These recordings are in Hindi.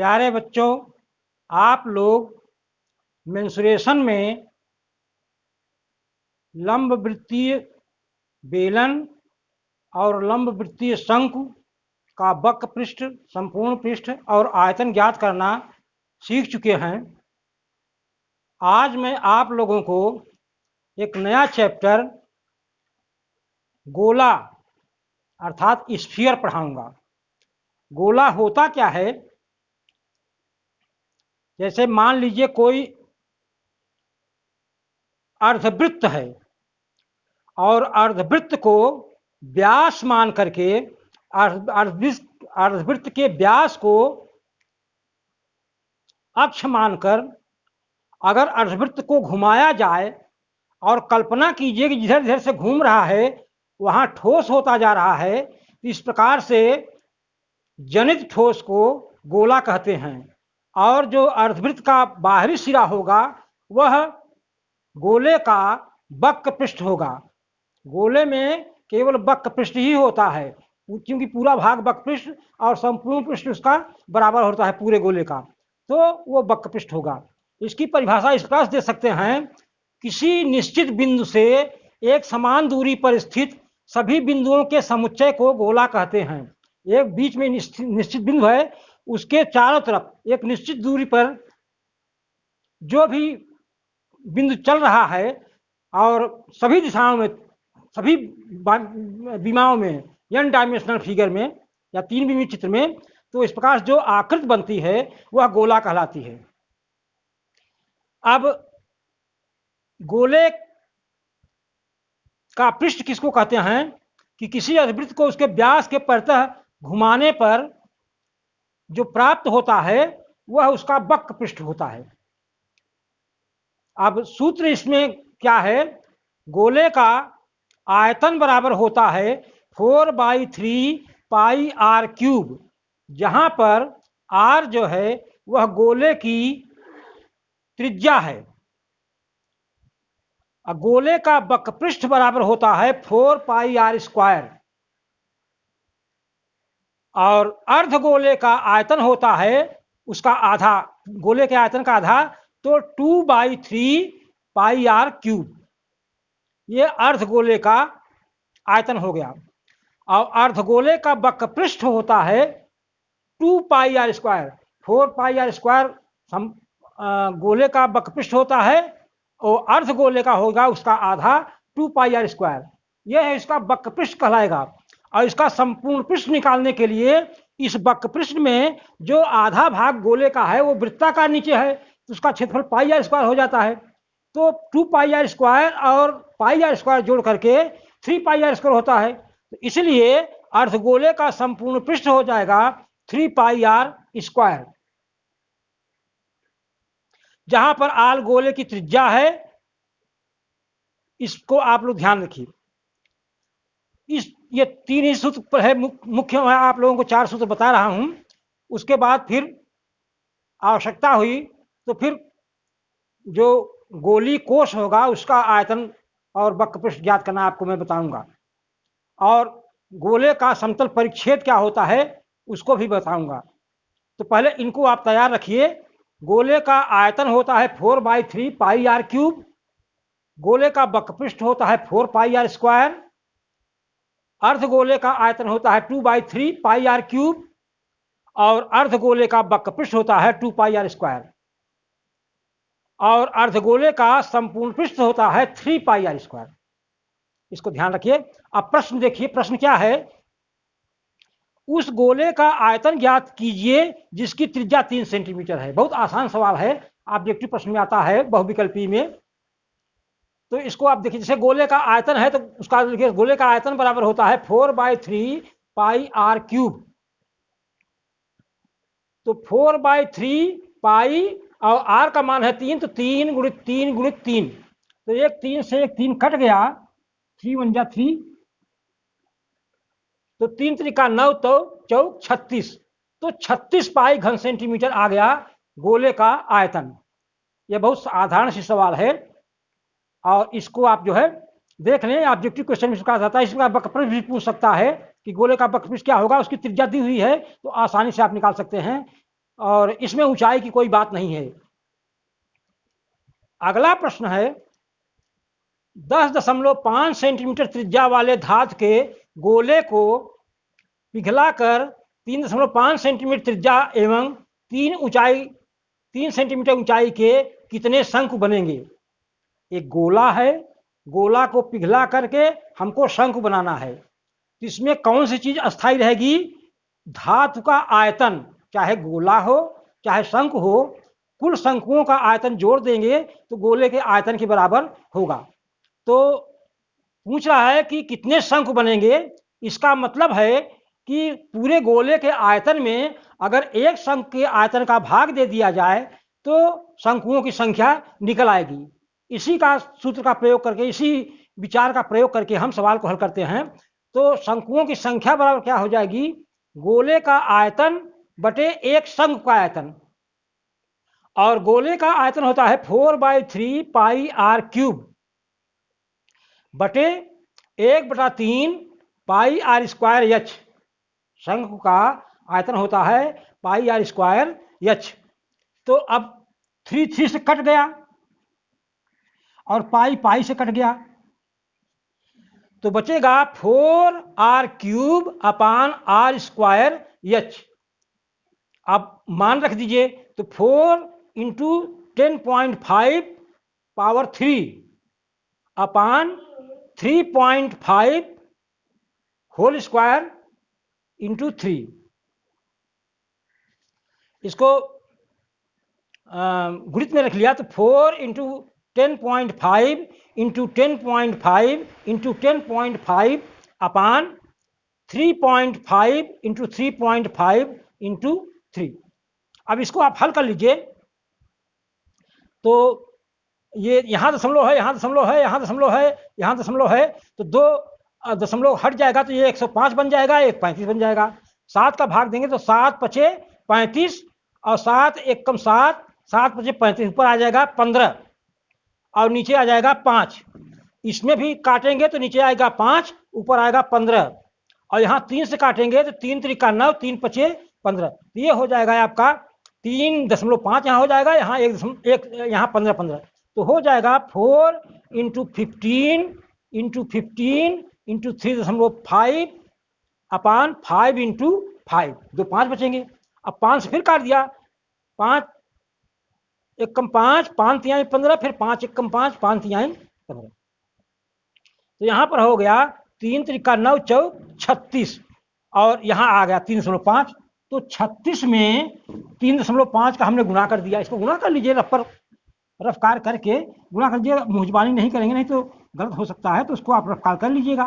प्यारे बच्चों, आप लोग मेंसुरेशन में लंब वृत्तीय बेलन और लंब वृत्तीय शंकु का वक्र पृष्ठ, संपूर्ण पृष्ठ और आयतन ज्ञात करना सीख चुके हैं। आज मैं आप लोगों को एक नया चैप्टर गोला अर्थात स्फीयर पढ़ाऊंगा। गोला होता क्या है? जैसे मान लीजिए कोई अर्धवृत्त है और अर्धवृत्त को व्यास मान करके अर्धवृत्त के व्यास को अक्ष मानकर अगर अर्धवृत्त को घुमाया जाए और कल्पना कीजिए कि जिधर जिधर से घूम रहा है वहाँ ठोस होता जा रहा है, तो इस प्रकार से जनित ठोस को गोला कहते हैं। और जो अर्धवृत्त का बाहरी सिरा होगा वह गोले का वक्र पृष्ठ होगा। गोले में केवल वक्र पृष्ठ ही होता है, क्योंकि पूरा भाग वक्र पृष्ठ और संपूर्ण पृष्ठ उसका बराबर होता है पूरे गोले का, तो वो वक्र पृष्ठ होगा। इसकी परिभाषा इस प्रकार दे सकते हैं, किसी निश्चित बिंदु से एक समान दूरी पर स्थित सभी बिंदुओं के समुच्चय को गोला कहते हैं। एक बीच में निश्चित बिंदु है, उसके चारों तरफ एक निश्चित दूरी पर जो भी बिंदु चल रहा है और सभी दिशाओं में, सभी विमाओं में, n डायमेंशनल फिगर में या 3 विमीय चित्र में, तो इस प्रकार जो आकृति बनती है वह गोला कहलाती है। अब गोले का पृष्ठ किसको कहते हैं कि किसी अर्धवृत्त को उसके व्यास के परतः घुमाने पर जो प्राप्त होता है वह उसका वक्र पृष्ठ होता है। अब सूत्र इसमें क्या है? गोले का आयतन बराबर होता है 4/3 पाई आर क्यूब, जहां पर r जो है वह गोले की त्रिज्या है। गोले का वक्र पृष्ठ बराबर होता है 4 पाई आर स्क्वायर और अर्धगोले का आयतन होता है उसका आधा, गोले के आयतन का आधा, तो 2/3 पाई आर क्यूब। ये अर्धगोले का आयतन हो गया। और अर्धगोले का वक्र पृष्ठ होता है 2 pi r square. 4 pi r square गोले का वक्र पृष्ठ होता है और अर्धगोले का होगा उसका आधा 2 पाई आर स्क्वायर। यह है इसका वक्र पृष्ठ कहलाएगा। और इसका संपूर्ण पृष्ठ निकालने के लिए इस वक्र पृष्ठ में जो आधा भाग गोले का है वो वृत्ताकार नीचे है, तो उसका क्षेत्रफल पाई आर स्क्वायर हो जाता है। तो 2 पाई आर स्क्वायर और पाई आर स्क्वायर जोड़ करके 3 पाई आर स्क्वायर होता है। तो इसलिए अर्धगोले का संपूर्ण पृष्ठ हो जाएगा 3 पाई आर स्क्वायर, जहां पर आल गोले की त्रिज्या है। इसको आप लोग ध्यान रखिए। ये 3 ही सूत्र पर है मुख्य। मैं आप लोगों को 4 सूत्र बता रहा हूं। उसके बाद फिर आवश्यकता हुई तो फिर जो गोली कोश होगा उसका आयतन और वक्र पृष्ठ ज्ञात करना आपको मैं बताऊंगा, और गोले का समतल परिच्छेद क्या होता है उसको भी बताऊंगा। तो पहले इनको आप तैयार रखिए। गोले का आयतन होता है 4/3 पाई आर क्यूब। गोले का वक्र पृष्ठ होता है 4 पाई आर स्क्वायर। अर्धगोले का आयतन होता है 2/3 पाई आर क्यूब और अर्धगोले का वक्र पृष्ठ होता है 2 पाई आर स्क्वायर। और अर्धगोले का संपूर्ण पृष्ठ होता है 3 पाई आर स्क्वायर। इसको ध्यान रखिए। अब प्रश्न देखिए, प्रश्न क्या है? उस गोले का आयतन ज्ञात कीजिए जिसकी त्रिज्या 3 सेंटीमीटर है। बहुत आसान सवाल है, ऑब्जेक्टिव प्रश्न में आता है बहुविकल्पी में। तो इसको आप देखिए, जैसे गोले का आयतन है तो उसका देखिए, गोले का आयतन बराबर होता है 4/3 पाई आर क्यूब। तो 4/3 पाई और आर का मान है 3, तो 3 गुणित 3 गुणित 3, तो एक 3 से एक 3 कट गया, 3 1 जा 3, तो 3 त्रिका 9, तो चौक 36, तो 36 पाई घन सेंटीमीटर आ गया गोले का आयतन। यह बहुत साधारण सी सवाल है और इसको आप जो है देख लें। ऑब्जेक्टिव क्वेश्चन में इसका आता है। इसका वक्र पृष्ठ भी पूछ सकता है कि गोले का वक्र पृष्ठ क्या होगा, उसकी त्रिज्या दी हुई है तो आसानी से आप निकाल सकते हैं। और इसमें ऊंचाई की कोई बात नहीं है। अगला प्रश्न है 10.5 सेंटीमीटर त्रिज्या वाले धातु के गोले को पिघलाकर 3.5 सेंटीमीटर त्रिज्या एवं 3 सेंटीमीटर ऊंचाई के कितने शंकु बनेंगे। एक गोला है, गोला को पिघला करके हमको शंकु बनाना है, तो इसमें कौन सी चीज अस्थायी रहेगी। धातु का आयतन, चाहे गोला हो चाहे शंकु हो, कुल शंकुओं का आयतन जोड़ देंगे तो गोले के आयतन के बराबर होगा। तो पूछ रहा है कि कितने शंकु बनेंगे। इसका मतलब है कि पूरे गोले के आयतन में अगर एक शंकु के आयतन का भाग दे दिया जाए तो शंकुओं की संख्या निकल आएगी। इसी का सूत्र का प्रयोग करके, इसी विचार का प्रयोग करके हम सवाल को हल करते हैं। तो शंकुओं की संख्या बराबर क्या हो जाएगी, गोले का आयतन बटे एक शंकु का आयतन। और गोले का आयतन होता है 4/3 पाई आर क्यूब बटे 1/3 पाई आर स्क्वायर एच। शंकु का आयतन होता है पाई आर स्क्वायर एच। तो अब 3 से कट गया और पाई पाई से कट गया, तो बचेगा 4r cube upon r square h. अब मान रख दीजिए, तो 4 into 10.5 power 3 upon 3.5 whole square into 3। इसको गुणित में रख लिया तो 4 into 10.5 into 10.5 into 10.5 upon 3.5 into 3.5 into 3। अब इसको आप हल कर लीजिए, तो ये यहाँ दशमलव है, यहाँ दशमलव है, यहाँ दशमलव है, यहाँ दशमलव है, तो 2 दशमलव हट जाएगा तो ये 105 बन जाएगा, एक 35 बन जाएगा। 7 का भाग देंगे तो 7 पचे 35 और 7 एक कम 7, 7 पचे 35, ऊपर आ जाएगा 15 और नीचे आ जाएगा 5। इसमें भी काटेंगे तो नीचे आएगा 5, ऊपर आएगा 15 और यहाँ 3 से काटेंगे तो 3 त्रिका 9, 3 पचे 15। ये हो जाएगा आपका 3.5 यहाँ हो जाएगा, यहाँ 1 यहाँ 15 तो हो जाएगा 4 इंटू 15 इंटू 15 इंटू 3.5 अपान 5 इंटू 5, 2 5 बचेंगे। अब 5 से फिर काट दिया, 5 एक कम 5, 5 तिहाई 15, फिर 5 एक कम 5, 5 तिहाई 15। तो यहाँ पर हो गया 3 त्रिका 9 चौक 36 और यहाँ आ गया 3.5। तो 36 में 3.5 का हमने गुणा कर दिया। इसको गुणा कर लीजिए, रफ्कार करके गुणा कर लीजिए। मुहजबानी नहीं करेंगे, नहीं तो गलत हो सकता है, तो उसको आप रफ्कार कर लीजिएगा।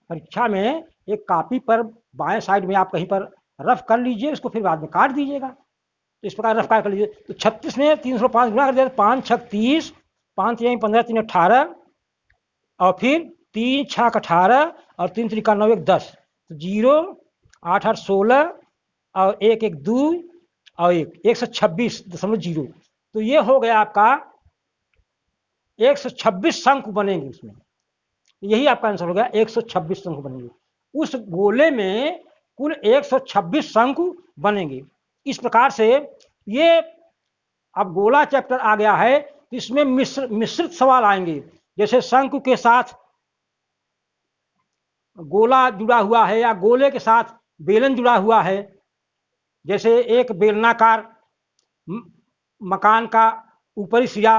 परीक्षा में एक कॉपी पर बाएं साइड में आप कहीं पर रफ कर लीजिए, उसको फिर बाद में काट दीजिएगा। तो इस प्रकार रफ्कार कर लीजिए। तो 36 में 305 गुणा कर दिया, 5 छक 30, 5 तिहाई 15, 3 18 और फिर 3 छक 18 और 3 त्रिका 9 1 10, तो 0 8 8 16 और 1 1 2 और 126.0। तो ये हो गया आपका 126 शंकु बनेंगे उसमें। यही आपका आंसर हो गया, 126 शंकु बनेंगे। उस गोले में कुल 126 शंकु बनेंगे। इस प्रकार से ये अब गोला चैप्टर आ गया है, तो इसमें मिश्रित सवाल आएंगे। जैसे शंकु के साथ गोला जुड़ा हुआ है या गोले के साथ बेलन जुड़ा हुआ है। जैसे एक बेलनाकार मकान का ऊपरी सिरा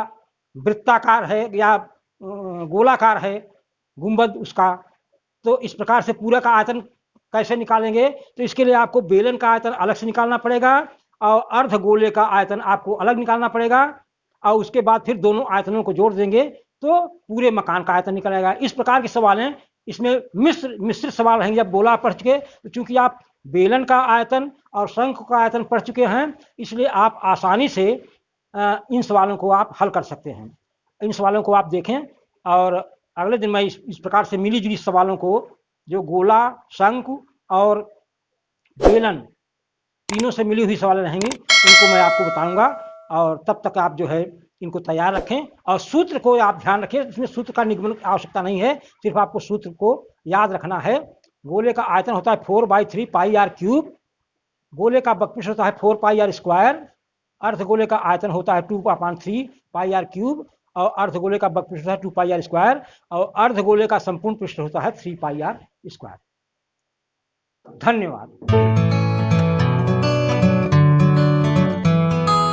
वृत्ताकार है या गोलाकार है, गुंबद उसका, तो इस प्रकार से पूरा का आयतन कैसे निकालेंगे। तो इसके लिए आपको बेलन का आयतन अलग से निकालना पड़ेगा और अर्ध गोले का आयतन आपको अलग निकालना पड़ेगा और उसके बाद फिर दोनों आयतनों को जोड़ देंगे तो पूरे मकान का आयतन निकल आएगा। इस प्रकार के सवाल हैं, इसमें मिश्रित सवाल रहेंगे। जब गोला पढ़ चुके तो चूंकि आप बेलन का आयतन और शंकु का आयतन पढ़ चुके हैं, इसलिए आप आसानी से इन सवालों को आप हल कर सकते हैं। इन सवालों को आप देखें और अगले दिन मैं इस प्रकार से मिली जुली सवालों को, जो गोला, शंकु और बेलन तीनों से मिली हुई सवाल रहेंगी, उनको मैं आपको बताऊंगा। और तब तक आप जो है इनको तैयार रखें और सूत्र को आप ध्यान रखें, इसमें सूत्र का निगमन की आवश्यकता नहीं है, सिर्फ आपको सूत्र को याद रखना है। गोले का आयतन होता है 4/3 पाई आर क्यूब, गोले का बकपृष्ठ होता है 4 पाई आर स्क्वायर, अर्धगोले का आयतन होता है 2/3 पाई आर क्यूब और अर्धगोले का बकपृष्ठ होता है 2 पाई आर स्क्वायर और अर्धगोले का संपूर्ण पृष्ठ होता है 3 पाई आर स्क्वायर। धन्यवाद।